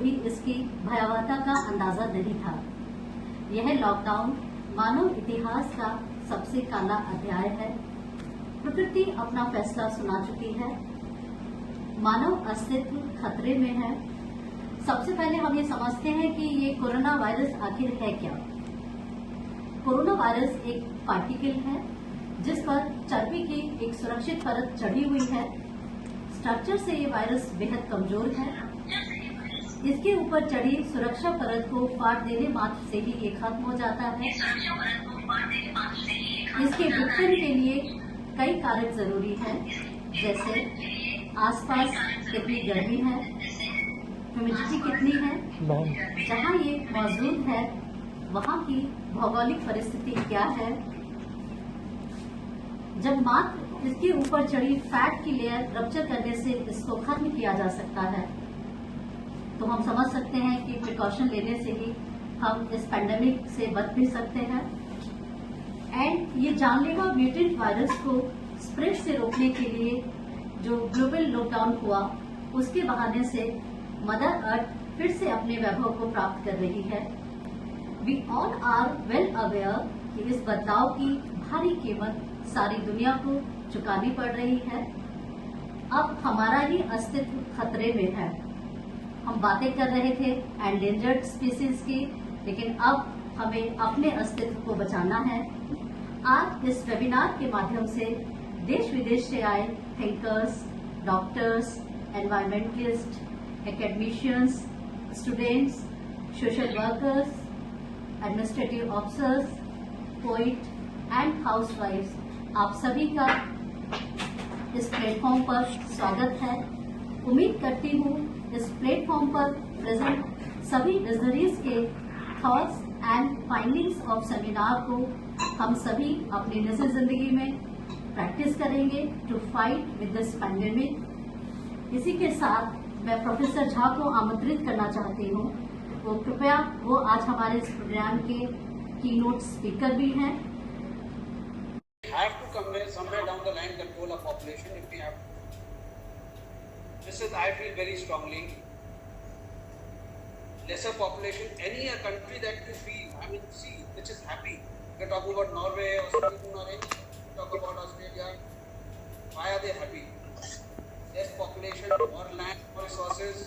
भी इसकी भयावहता का अंदाजा नहीं था। यह लॉकडाउन मानव इतिहास का सबसे काला अध्याय है। प्रकृति अपना फैसला सुना चुकी है। मानव अस्तित्व खतरे में है। सबसे पहले हम ये समझते हैं कि ये कोरोना वायरस आखिर है क्या। कोरोना वायरस एक पार्टिकल है जिस पर चर्बी की एक सुरक्षित परत चढ़ी हुई है। स्ट्रक्चर से ये वायरस बेहद कमजोर है। इसके ऊपर चढ़ी सुरक्षा परत को फाड़ देने मात्र से ही ये खत्म हो जाता है। इसके विघटन के लिए कई कारक जरूरी हैं, जैसे आसपास कितनी गर्मी है, ह्यूमिडिटी कितनी है, जहाँ ये मौजूद है वहाँ की भौगोलिक परिस्थिति क्या है। जब मात्र इसके ऊपर चढ़ी फैट की लेयर रप्चर करने से इसको खत्म किया जा सकता है, तो हम समझ सकते हैं कि प्रिकॉशन लेने से ही हम इस पैंडेमिक से बच भी सकते हैं। एंड ये जानलेवा म्यूटेंट वायरस को स्प्रेड से रोकने के लिए जो ग्लोबल लॉकडाउन हुआ, उसके बहाने से मदर अर्थ फिर से अपने वैभव को प्राप्त कर रही है। We all are well aware कि इस बदलाव की भारी कीमत सारी दुनिया को चुकानी पड़ रही है। अब हमारा ही अस्तित्व खतरे में है। हम बातें कर रहे थे एंडेंजर्ड स्पीसीज की, लेकिन अब हमें अपने अस्तित्व को बचाना है। आज इस वेबिनार के माध्यम से देश विदेश से आए thinkers, doctors, environmentalist, academicians, students, social workers, administrative officers, poet and हाउसवाइफ्स, आप सभी का इस प्लेटफॉर्म पर स्वागत है। उम्मीद करती हूँ इस प्लेटफॉर्म पर प्रेजेंट सभी विजनरीज के thoughts and findings of seminar को हम सभी अपनी निजी जिंदगी में प्रैक्टिस करेंगे to fight with this pandemic. इसी के साथ मैं प्रोफेसर झा को आमंत्रित करना चाहती हूँ। वो आज हमारे इस प्रोग्राम के कीनोट स्पीकर भी हैं। Have to convey somewhere down the line control of population if we have to. This is, I feel very strongly, lesser population, any country that you feel, I mean, see, which is happy. We're talking about Norway or Sweden or any, talk about Australia. Why are they happy? Less population, more land, more resources.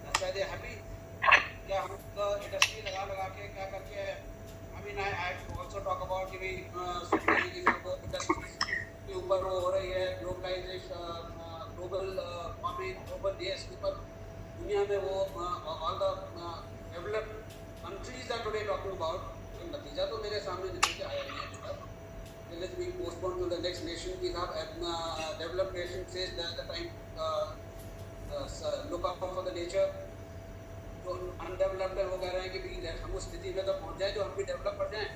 That's why they're happy. क्या हम industry लगा के क्या करके, I mean, I also talk about कि industries के ऊपर वो हो रही है ग्लोबलाइजेशन, ग्लोबल वार्मिंग, ग्लोबल देश के ऊपर दुनिया में वो all the developed countries are today talking about. नतीजा तो मेरे सामने निकल के आया नहीं है। Let me postpone to the next nation की साहब developed nation says that the time look out for the nature। तो अनडेवलप्ड हो कह रहे हैं कि भी हम उस स्थिति में तो पहुंच जाए जो हम भी डेवलप कर जाएं।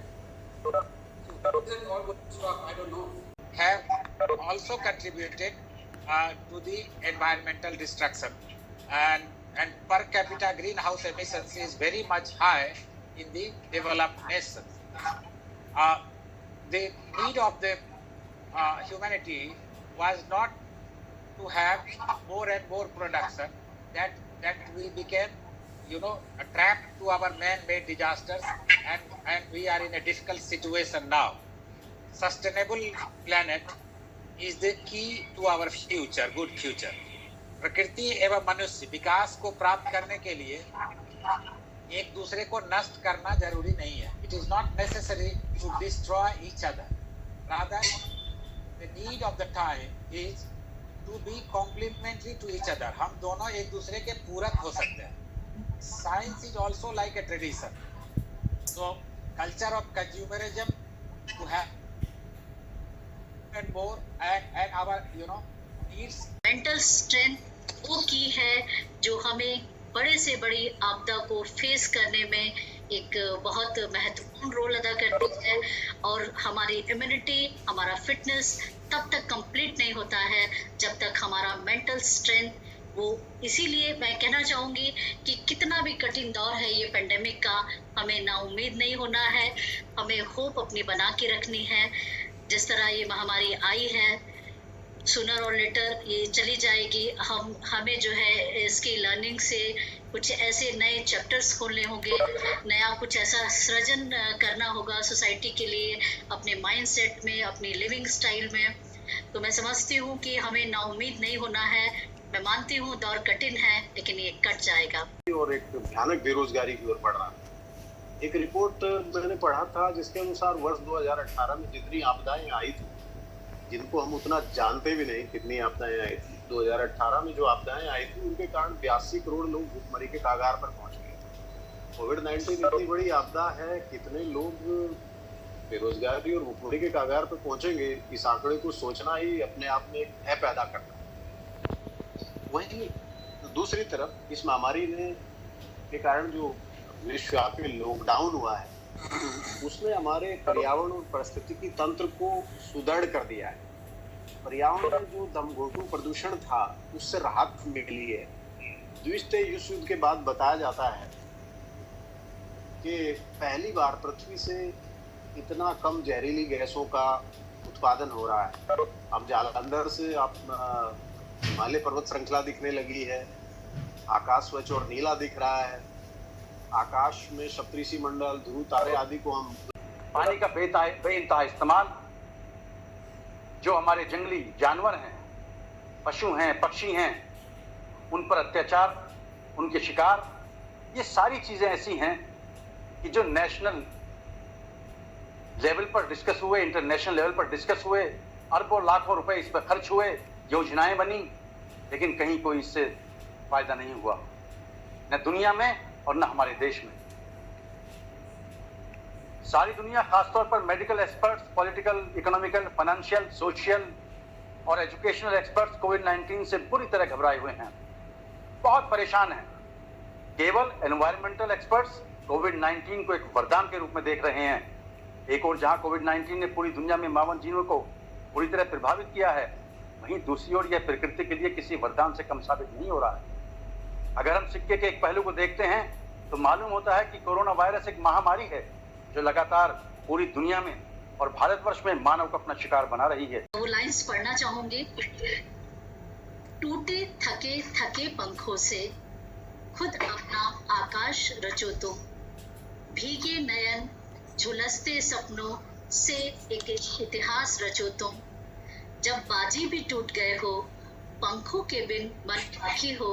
I don't know, have also contributed to the environmental destruction, and per capita greenhouse emissions is very much high in the developed nations. The need of the humanity was not to have more and more production, that we became, trapped to our man-made disasters, and we are in a difficult situation now. Sustainable planet is the key to our future, good future. प्रकृति एवं मनुष्य विकास को प्राप्त करने के लिए एक दूसरे को नष्ट करना जरूरी नहीं है. It is not necessary to destroy each other. Rather, the need of the time is to be complementary to each other. हम दोनों एक दूसरे के पूरक हो सकते हैं. Science is also like a tradition. So, culture of consumerism to have and more and our needs. Mental strength वो की है जो हमें बड़े से बड़ी आपदा को फेस करने में एक बहुत महत्वपूर्ण रोल अदा करती है, और हमारी इम्यूनिटी, हमारा फिटनेस तब तक कंप्लीट नहीं होता है जब तक हमारा मेंटल स्ट्रेंथ वो। इसीलिए मैं कहना चाहूँगी कि कितना भी कठिन दौर है ये पेंडेमिक का, हमें ना उम्मीद नहीं होना है, हमें होप अपनी बना के रखनी है। जिस तरह ये महामारी आई है, सूनर और लेटर ये चली जाएगी। हमें जो है इसकी लर्निंग से कुछ ऐसे नए चैप्टर्स खोलने होंगे, नया कुछ ऐसा सृजन करना होगा सोसाइटी के लिए, अपने माइंडसेट में, अपनी लिविंग स्टाइल में। तो मैं समझती हूँ कि हमें नाउम्मीद नहीं होना है। मैं मानती हूँ दौर कठिन है, लेकिन ये कट जाएगा। और एक भयानक बेरोजगारी की ओर बढ़ रहा है। एक रिपोर्ट मैंने पढ़ा था जिसके अनुसार वर्ष 2018 में जितनी आपदाएं आई थी, जिनको हम उतना जानते भी नहीं कितनी आपदाएं आई थी, 2018 में जो आपदाएं आई थी उनके कारण 82 करोड़ लोग भूखमरी के कागार पर पहुंच गए। कोविड-19 इतनी बड़ी आपदा है, कितने लोग बेरोजगारी और भूखमरी के कागार पर पहुंचेंगे, इस आंकड़े को सोचना ही अपने आप में एक भय पैदा करता है। वहीं दूसरी तरफ इस महामारी ने के कारण जो विश्वव्यापी लॉकडाउन हुआ है, उसने हमारे पर्यावरण और पारिस्थितिकी तंत्र को सुदृढ़ कर दिया है। पर्यावरण में जो दमघोटू प्रदूषण था, उससे राहत मिली है। द्वितीय विश्व युद्ध के बाद बताया जाता है कि पहली बार पृथ्वी से इतना कम जहरीली गैसों का उत्पादन हो रहा है। अब जालंधर से आप हिमालय पर्वत श्रृंखला दिखने लगी है, आकाश स्वच्छ और नीला दिख रहा है, आकाश में सप्तऋषि मंडल, ध्रुव तारे आदि को हम पानी का बेइंतहा इस्तेमाल, जो हमारे जंगली जानवर हैं, पशु हैं, पक्षी हैं, उन पर अत्याचार, उनके शिकार, ये सारी चीजें ऐसी हैं कि जो नेशनल लेवल पर डिस्कस हुए, इंटरनेशनल लेवल पर डिस्कस हुए, अरबों लाखों रुपए इस पर खर्च हुए, योजनाएं बनी, लेकिन कहीं कोई इससे फायदा नहीं हुआ, न दुनिया में और न हमारे देश में। सारी दुनिया, खासतौर पर medical experts, political, economical, financial, social और एजुकेशनल एक्सपर्ट्स कोविड-19 से बुरी तरह घबराए हुए हैं, बहुत परेशान हैं। केवल एनवायरमेंटल एक्सपर्ट्स कोविड-19 को एक वरदान के रूप में देख रहे हैं। एक और जहां कोविड-19 ने पूरी दुनिया में 52 जीवों को पूरी तरह प्रभावित किया है, वहीं दूसरी ओर यह प्रकृति के लिए किसी वरदान से कम साबित नहीं हो रहा है। अगर हम सिक्के के एक पहलू को देखते हैं तो मालूम होता है कि कोरोना वायरस एक महामारी है जो लगातार पूरी दुनिया में और भारतवर्ष में मानव को अपना शिकार बना रही है। वो लाइंस पढ़ना चाहूंगी। टूटे थके थके पंखों से खुद अपना आकाश रचो तुम, भीगे नयन झुलसते सपनों से एक इतिहास रचो तुम। जब बाजी भी टूट गए हो, पंखों के बिन मन बाकी हो,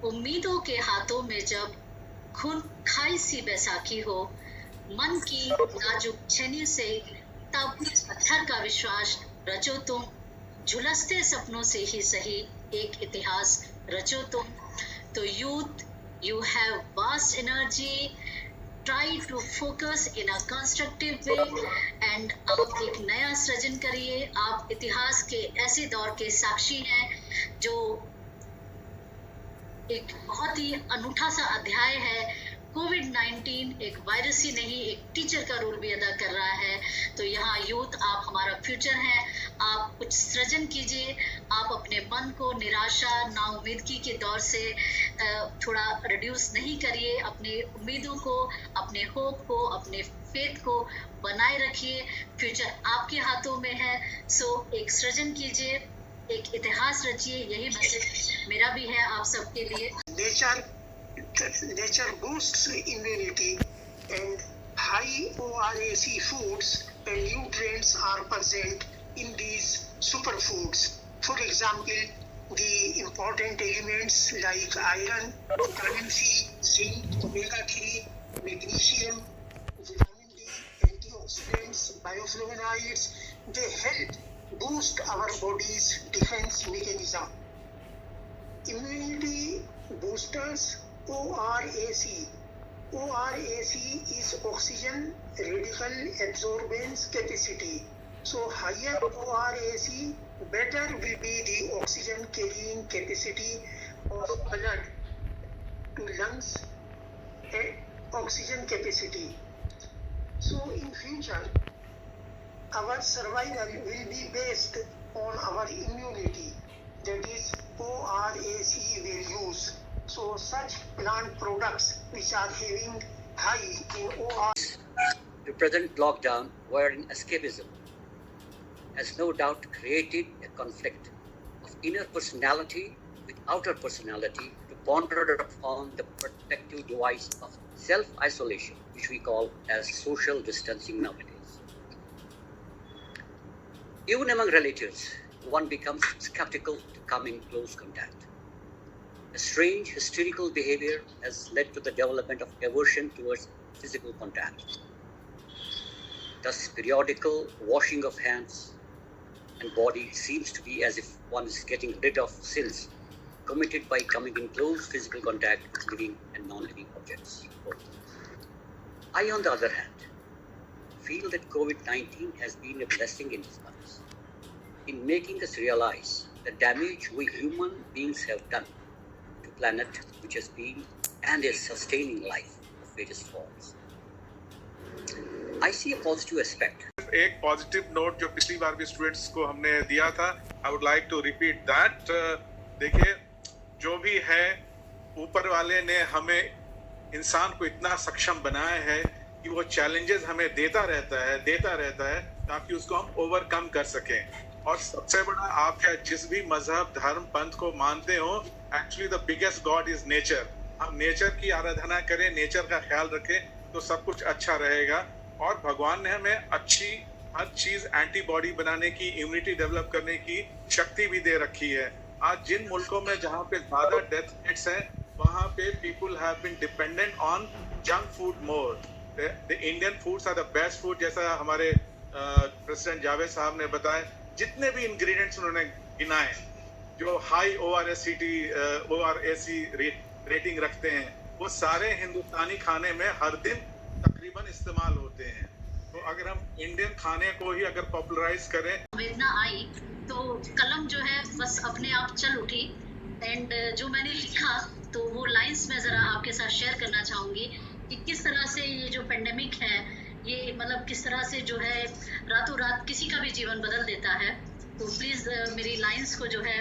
उम्मीदों के हाथों में जब खून खाई सी बैसाखी हो, मन की नाजुक छेनी से तब पत्थर का विश्वास रचो तुम, झुलसते सपनों से ही सही एक इतिहास रचो तुम। तो youth, you have vast energy, try to focus in a constructive way and आप एक नया सृजन करिए। आप इतिहास के ऐसे दौर के साक्षी हैं जो एक बहुत ही अनूठा सा अध्याय है। कोविड-19 एक वायरस ही नहीं, एक टीचर का रोल भी अदा कर रहा है। तो यहाँ यूथ, आप हमारा फ्यूचर हैं। आप कुछ सृजन कीजिए। आप अपने मन को निराशा, नाउम्मीदगी के दौर से थोड़ा रिड्यूस नहीं करिए। अपनी उम्मीदों को, अपने होप को, अपने फेथ को बनाए रखिए। फ्यूचर आपके हाथों में है। सो एक सृजन कीजिए, एक इतिहास रचिए। यही मैसेज मेरा भी है आप सबके लिए। Nature boosts immunity, and high ORAC foods and nutrients are present in these superfoods. For example, the important elements like iron, vitamin C, zinc, omega-3, magnesium, vitamin D, antioxidants, bioflavonoids, they help boost our body's defense mechanism. Immunity boosters, ORAC. ORAC is oxygen radical absorbance capacity. So higher ORAC, better will be the oxygen carrying capacity of blood to lungs and oxygen capacity. So in future, our survival will be based on our immunity, that is ORAC values. So such plant products which are having high in OR. The present lockdown, wherein escapism has no doubt created a conflict inner personality with outer personality to ponder upon the protective device of self-isolation, which we call as social distancing nowadays. Even among relatives, one becomes skeptical to come in close contact. A strange, hysterical behavior has led to the development of aversion towards physical contact. Thus, periodical washing of hands and body seems to be as if one is getting rid of sins committed by coming in close physical contact with living and non-living objects. I, on the other hand, feel that COVID-19 has been a blessing in disguise in making us realize the damage we human beings have done to planet which has been and is sustaining life of various forms. I see a positive aspect. एक positive note जो पिछली बार भी students को हमने दिया था, I would like to repeat that. देखिए, जो भी है ऊपर वाले ने हमें इंसान को इतना सक्षम बनाया है कि वो चैलेंजेस हमें देता रहता है ताकि उसको हम ओवरकम कर सकें. और सबसे बड़ा, आप क्या जिस भी मजहब धर्म पंथ को मानते हो, actually the biggest God is nature. हम नेचर की आराधना करें, नेचर का ख्याल रखें तो सब कुछ अच्छा रहेगा. और भगवान ने हमें अच्छी हर चीज एंटीबॉडी बनाने की, इम्यूनिटी डेवलप करने की शक्ति भी दे रखी है. आज जिन मुल्कों में जहाँ पे ज्यादा डेथ रेट्स हैं, वहाँ पे people have been dependent on junk food more. The Indian foods are the best food. जैसा हमारे प्रेसिडेंट जावेद साहब ने बताया, जितने भी इंग्रेडिएंट्स उन्होंने गिनाए जो हाई ORAC रेटिंग रखते हैं, वो सारे हिंदुस्तानी खाने में हर दिन तकरीबन इस्तेमाल होते हैं. तो अगर हम इंडियन खाने को ही अगर पॉपुलराइज करें. संवेदना आई तो कलम जो है बस अपने आप चल उठी. एंड जो मैंने लिखा तो वो लाइंस में ज़रा आपके साथ शेयर करना चाहूँगी कि किस तरह से ये जो पेंडेमिक है, ये मतलब किस तरह से जो है रातों रात किसी का भी जीवन बदल देता है. तो प्लीज़ मेरी लाइंस को जो है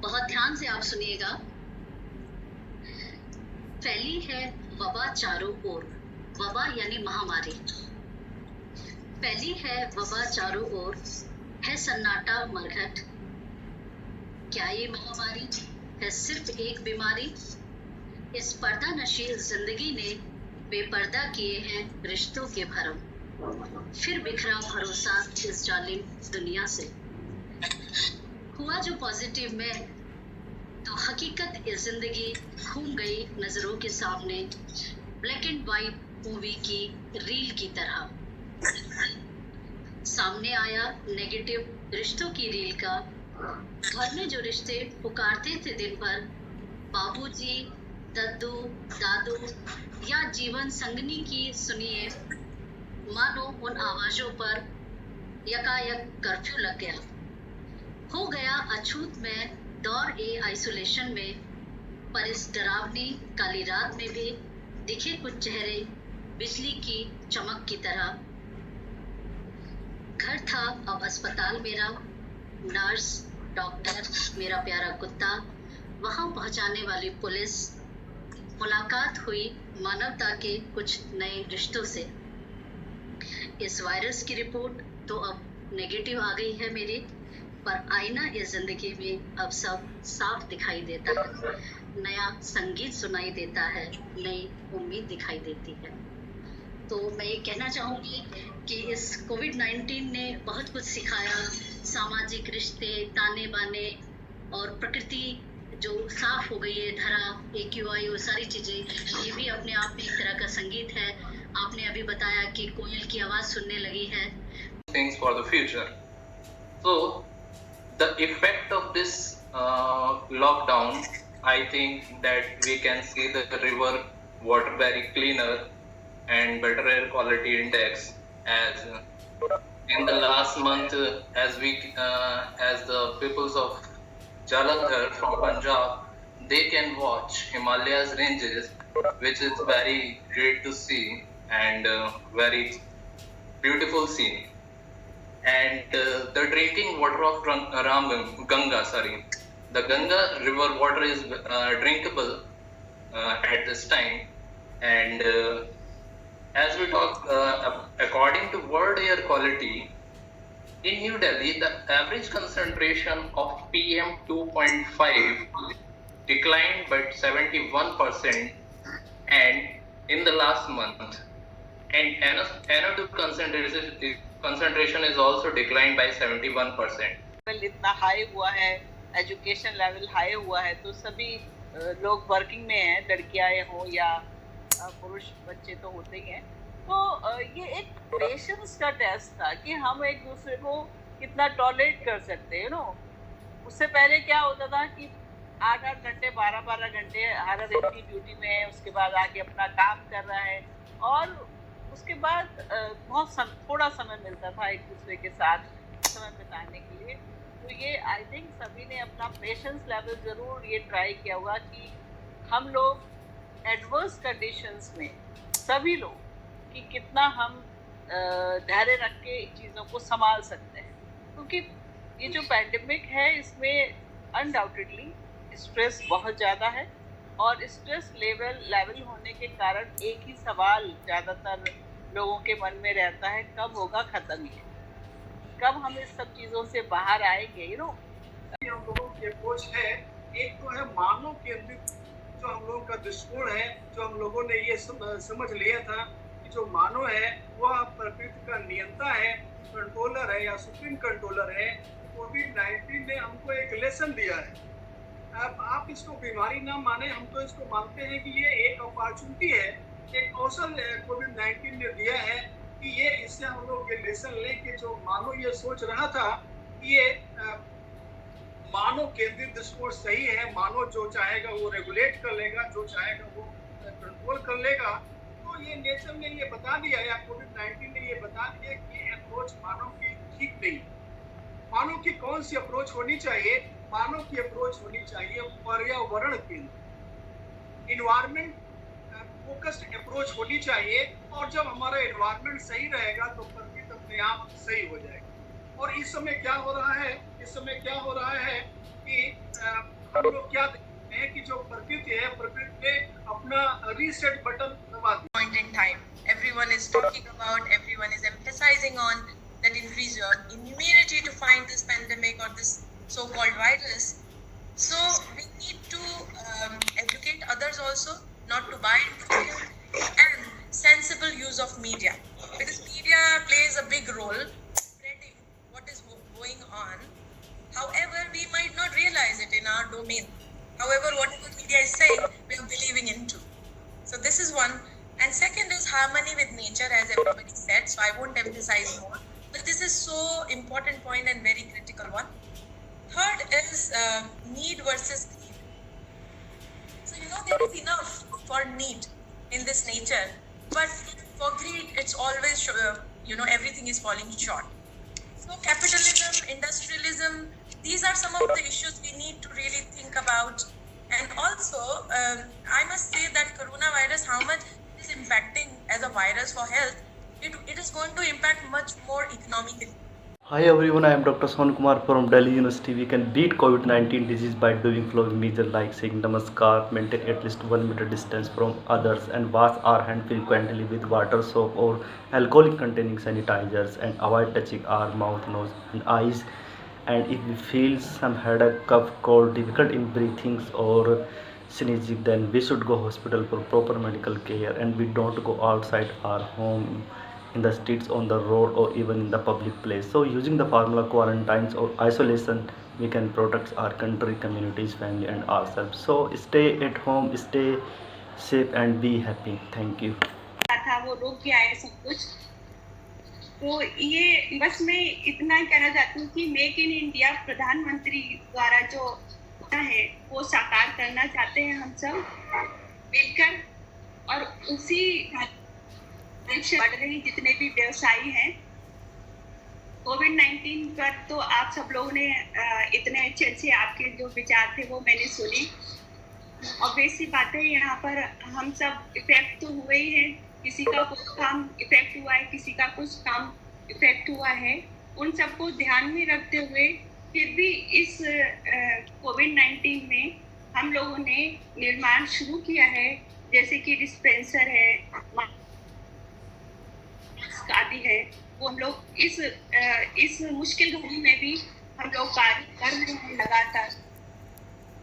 बहुत ध्यान से आप सुनिएगा. फैली है वबा चारों ओर. वबा यानी महामारी. फैली है वबा चारों ओर, है सन्नाटा मरघट. क्या ये महामारी है सिर्फ एक बीमारी? इस पर्दा नशील जिंदगी ने बेपर्दा किए हैं रिश्तों के भरम. फिर बिखरा भरोसा इस जालिम दुनिया से. हुआ जो पॉजिटिव में तो हकीकत ये जिंदगी घूम गई नजरों के सामने. ब्लैक एंड वाइट मूवी की रील की तरह सामने आया नेगेटिव रिश्तों की रील का. घर में जो रिश्ते पुकारते थे दिन भर, बाबूजी, दद्दू, दादू या जीवन संगनी की, सुनिए मानो उन आवाजों पर यकायक कर्फ्यू लग गया. हो गया अछूत में दौर आइसोलेशन में. पर इस डरावनी काली रात में भी दिखे कुछ चेहरे बिजली की चमक की तरह. घर था अब अस्पताल मेरा, नर्स, डॉक्टर, मेरा प्यारा कुत्ता, वहां पहुंचाने वाली पुलिस. मुलाकात हुई मानवता के कुछ नए रिश्तों से. इस वायरस की रिपोर्ट तो अब नेगेटिव आ गई है मेरी, पर आईना इस जिंदगी में अब सब साफ दिखाई देता है. नया संगीत सुनाई देता है, नई उम्मीद दिखाई देती है. तो मैं ये कहना चाहूँगी कि इस कोविड-19 ने बहुत कुछ सिखाया. सामाजिक रिश्ते, ताने बाने और प्रकृति जो साफ हो गई है, धरा, AQI, वो सारी चीज़ें, ये भी अपने आप में एक तरह का संगीत है. आपने अभी बताया कि कोयल की आवाज़ सुनने लगी है. Things for the future. So the effect of this lockdown, I think that we can see the river water very cleaner and better air quality index. As in the last month, as the peoples of Jalandhar from Punjab, they can watch Himalayas ranges, which is very great to see and very beautiful scene. And the drinking water of the Ganga river water is drinkable at this time. And as we talk, according to World Air Quality, In New Delhi, the average concentration of PM2.5 declined by 71%, and in the last month, and NO2 concentration is also declined by 71%. इतना high हुआ है, education level high हुआ है, तो सभी लोग working में हैं, लड़कियां हो या पुरुष बच्चे तो होते ही हैं। तो ये एक पेशेंस का टेस्ट था कि हम एक दूसरे को कितना टॉलरेट कर सकते हैं। उससे पहले क्या होता था कि 8-8 घंटे 12-12 घंटे हर दिन की ड्यूटी में है, उसके बाद आके अपना काम कर रहा है, और उसके बाद बहुत थोड़ा समय मिलता था एक दूसरे के साथ समय बिताने के लिए। तो ये आई थिंक सभी ने अपना पेशेंस लेवल ज़रूर ये ट्राई किया होगा कि हम लोग एडवर्स कंडीशंस में सभी लोग कि कितना हम धैर्य रख के चीज़ों को संभाल सकते हैं, क्योंकि ये जो पैंडेमिक है इसमें अनडाउटेडली स्ट्रेस बहुत ज़्यादा है, और स्ट्रेस लेवल होने के कारण एक ही सवाल ज़्यादातर लोगों के मन में रहता है, कब होगा ख़त्म ये, कब हम इस सब चीज़ों से बाहर आएंगे। हम लोगों की अप्रोच है, एक तो है मानव केंद्रित जो हम लोगों का दृष्टिकोण है, जो हम लोगों ने ये समझ लिया था कि जो मानव है वह प्रकृति का नियंता है, कंट्रोलर है या सुप्रीम कंट्रोलर है। कोविड-19 ने हमको एक लेसन दिया है। अब आप इसको बीमारी ना माने, हम तो इसको मानते हैं कि ये एक अपॉर्चुनिटी है, एक अवसर कोविड-19 ने दिया है कि ये इससे हम लोग ये लेसन लें कि जो मानव ये सोच रहा था कि ये मानव केंद्रित दृष्टिकोण सही है, मानव जो चाहेगा वो रेगुलेट कर लेगा, जो चाहेगा वो कंट्रोल कर लेगा। तो ये नेचर ने ये बता दिया या कोविड-19 ने ये बता दिया कि ये अप्रोच मानव की ठीक नहीं। मानव की कौन सी अप्रोच होनी चाहिए? मानव की अप्रोच होनी चाहिए पर्यावरण केंद्रित, इन्वायरमेंट फोकस्ड अप्रोच होनी चाहिए, और जब हमारा एनवायरनमेंट सही रहेगा तो प्रकृति अपने आप सही हो जाएगी। और इस समय क्या हो रहा है, कि हम लोग क्या देखते हैं कि जो प्रकृति है, प्रकृति ने अपना रीसेट बटन दबा दिया। Point in time, everyone is talking about, everyone is emphasizing on that increase your immunity to fight this pandemic or this so-called virus. So we need to educate others also not to buy into it, and sensible use of media, because media plays a big role spreading what is going on. However, we might not realize it in our domain. However, whatever media is saying, we are believing into. So this is one. And second is harmony with nature, as everybody said, so I won't emphasize more. But this is so important point and very critical one. Third is need versus greed. So there is enough for need in this nature, but for greed it's always everything is falling short. So capitalism, industrialism, these are some of the issues we need to really think about. And also I must say that coronavirus, how much it is impacting as a virus for health, it is going to impact much more economically. Hi everyone, I am Dr. Son Kumar from Delhi University. We can beat COVID-19 disease by doing following measures like saying namaskar, maintain at least 1 meter distance from others, and wash our hands frequently with water, soap or alcoholic containing sanitizers, and avoid touching our mouth, nose and eyes. And if we feel some headache, cough, cold, difficult in breathing or sneezing, then we should go hospital for proper medical care, and we don't go outside our home, in the streets, on the road, or even in the public place. So using the formula quarantines or isolation, we can protect our country, communities, family and ourselves. So stay at home, stay safe and be happy. Thank you. था वो रोक के आए सब कुछ। तो ये बस मैं इतना कहना चाहती हूँ कि मेक इन इंडिया प्रधानमंत्री द्वारा जो है वो साकार करना चाहते हैं हम सब मिलकर, और उसी बढ़ रही जितने भी व्यवसायी हैं। कोविड-19 पर तो आप सब लोगों ने इतने अच्छे आपके जो विचार थे वो मैंने सुनी। ऑब्वियस सी बात है, यहाँ पर हम सब इफेक्ट तो हुए ही हैं, किसी का कुछ काम इफेक्ट हुआ है, किसी का कुछ काम इफेक्ट हुआ है। उन सबको ध्यान में रखते हुए फिर भी इस कोविड-19 में हम लोगों ने निर्माण शुरू किया है, जैसे कि डिस्पेंसर है, मास्क आदि है वो हम लोग इस मुश्किल घड़ी में भी हम लोग कार्य कर रहे हैं लगातार।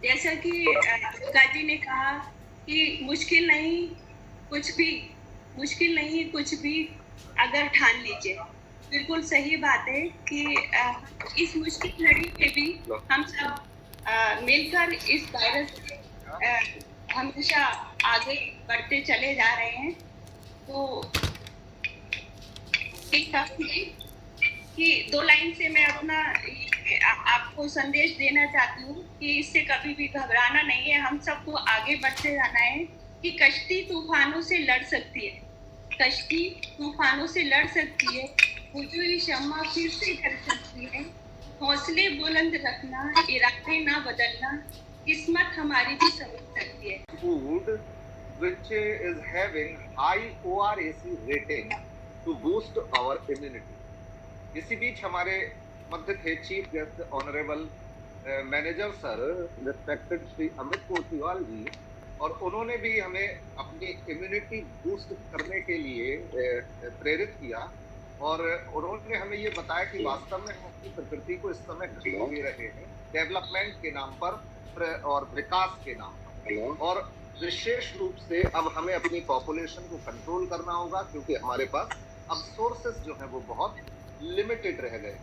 जैसा कि दुर्गा जी ने कहा कि मुश्किल नहीं कुछ भी अगर ठान लीजिए। बिल्कुल सही बात है कि इस मुश्किल घड़ी में भी हम सब मिलकर इस वायरस से हमेशा आगे बढ़ते चले जा रहे हैं। तो कि 2 लाइन से मैं अपना आपको संदेश देना चाहती हूँ कि इससे कभी भी घबराना नहीं है, हम सबको आगे बढ़ते जाना है कि कश्ती तूफानों से लड़ सकती है, बुझी शम्मा फिर से कर सकती है, हौसले बुलंद रखना, इरादे ना बदलना, किस्मत हमारी भी समझ सकती है। Food which is having high ORAC rating to boost our immunity. इसी बीच हमारे मध्य थे chief guest honourable manager sir respected Shri Amit Kotwal ji, और उन्होंने भी हमें अपनी इम्यूनिटी बूस्ट करने के लिए प्रेरित किया, और उन्होंने हमें ये बताया कि वास्तव में हम अपनी प्रकृति को इस समय खो भी रहे हैं डेवलपमेंट के नाम पर और विकास के नाम पर, और विशेष रूप से अब हमें अपनी पॉपुलेशन को कंट्रोल करना होगा क्योंकि हमारे पास अब सोर्सेस जो है वो बहुत लिमिटेड रह गए।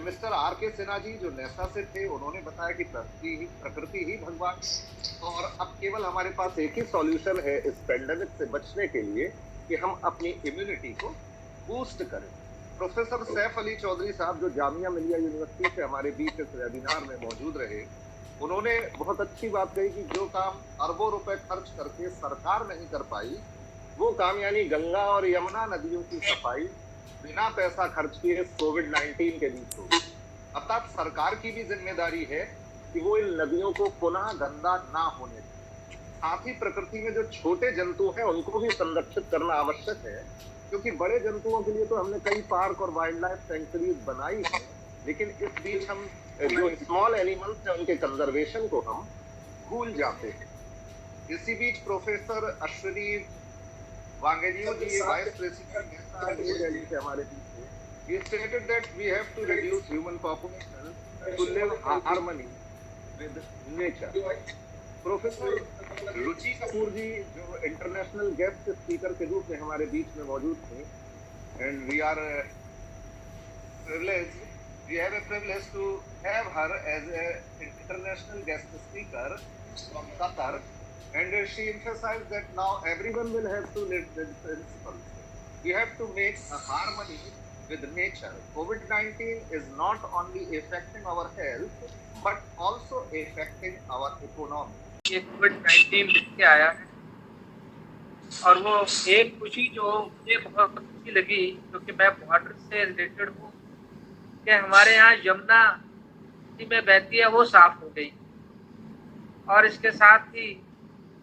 मिस्टर आर के सिन्हा जी जो नेसा से थे उन्होंने बताया कि प्रकृति ही भगवान, और अब केवल हमारे पास एक ही सॉल्यूशन है इस पेंडेमिक से बचने के लिए कि हम अपनी इम्यूनिटी को बूस्ट करें। प्रोफेसर सैफ अली चौधरी साहब जो जामिया मिलिया यूनिवर्सिटी से हमारे बीच इस वेबिनार में मौजूद रहे, उन्होंने बहुत अच्छी बात कही कि जो काम अरबों रुपए खर्च करके सरकार नहीं कर पाई वो काम यानी गंगा और यमुना नदियों की सफाई बिना पैसा खर्च किए कोविड-19 के बीच होगी। अर्थात सरकार की भी जिम्मेदारी है कि वो इन नदियों को पुनः गंदा ना होने दें। साथ ही प्रकृति में जो छोटे जंतु हैं उनको भी संरक्षित करना आवश्यक है, क्योंकि बड़े जंतुओं के लिए तो हमने कई पार्क और वाइल्ड लाइफ सेंचुरीज बनाई है, लेकिन इस बीच हम जो स्मॉल एनिमल्स हैं उनके कंजर्वेशन को हम भूल जाते हैं। इसी बीच प्रोफेसर अश्विनी वांगेनियो जी वाइस प्रेसिडेंट से हमारे बीच थे। He stated that we have to reduce human population to live harmony with nature. Professor Ruchi Kapoor ji जो इंटरनेशनल गेस्ट स्पीकर के रूप में हमारे बीच में मौजूद थे, and we are privileged, we have a privilege to have her as a international guest speaker from Qatar, and she emphasized that now everyone will have to live with principles. We have to make a harmony with nature. COVID-19 is not only affecting our health but also affecting our economy. ये कोविड-19 लेके आया है, और वो एक खुशी जो मुझे बहुत अच्छी लगी क्योंकि मैं बॉर्डर से रिलेटेड हूँ कि हमारे यहाँ यमुना नदी में बहती है वो साफ हो गई, और इसके साथ ही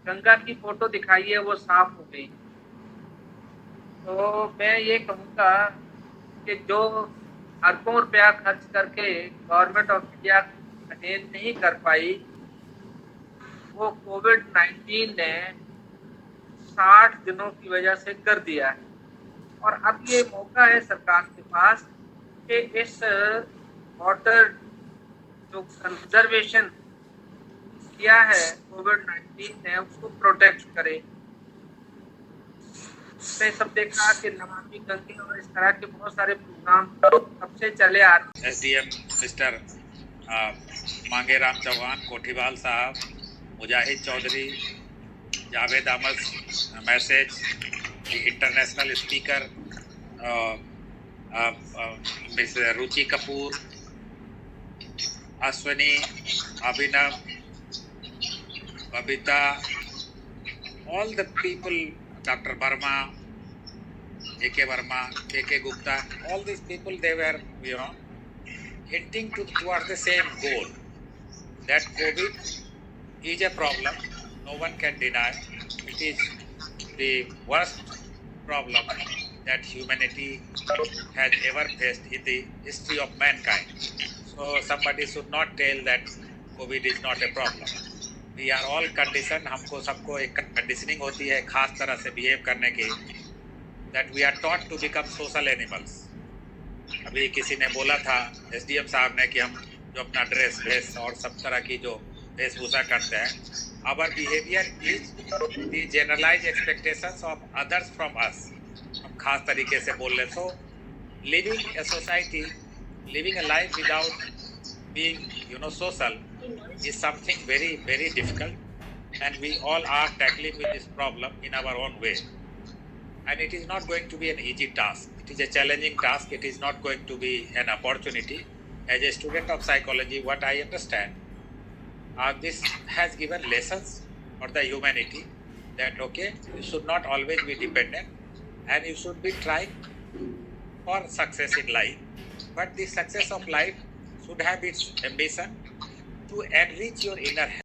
गंगा की फोटो दिखाई है वो साफ हो गई। तो मैं ये कहूँगा कि जो अरबों रुपया खर्च करके गवर्नमेंट ऑफ इंडिया अटेन नहीं कर पाई वो कोविड-19 ने 60 दिनों की वजह से कर दिया है, और अब ये मौका है सरकार के पास कि इस वाटर जो कंजर्वेशन किया है कोविड-19 ने उसको प्रोटेक्ट करे। उसने सब देखा कि नमामि गंगे और इस तरह के बहुत सारे प्रोग्राम कब से चले आ रहे। एसडीएम मिस्टर मांगेराम चौहान कोठीवाल साहब, मुजाहिद चौधरी, जावेद अहमद मैसेज, international speaker miss Ruchi Kapoor, Ashwini, Abhinav, Babita, all the people, Dr. Verma, A.K. Verma, K.K. Gupta, all these people, they were, hinting towards the same goal, that COVID is a problem, no one can deny. It is the worst problem that humanity has ever faced in the history of mankind. So somebody should not tell that COVID is not a problem. We are all conditioned, हमको सबको एक conditioning होती है खास तरह से behave करने की, that we are taught to become social animals. अभी किसी ने बोला था SDM साहब ने कि हम जो अपना ड्रेस और सब तरह की जो वेशभूषा करते हैं, our behavior is the generalized expectations of others from us. हम खास तरीके से बोल रहे, so living a society, living a life without being social is something very, very difficult, and we all are tackling with this problem in our own way. And it is not going to be an easy task. It is a challenging task. It is not going to be an opportunity. As a student of psychology, what I understand, this has given lessons for the humanity that, okay, you should not always be dependent and you should be trying for success in life. But the success of life should have its ambition to enrich your inner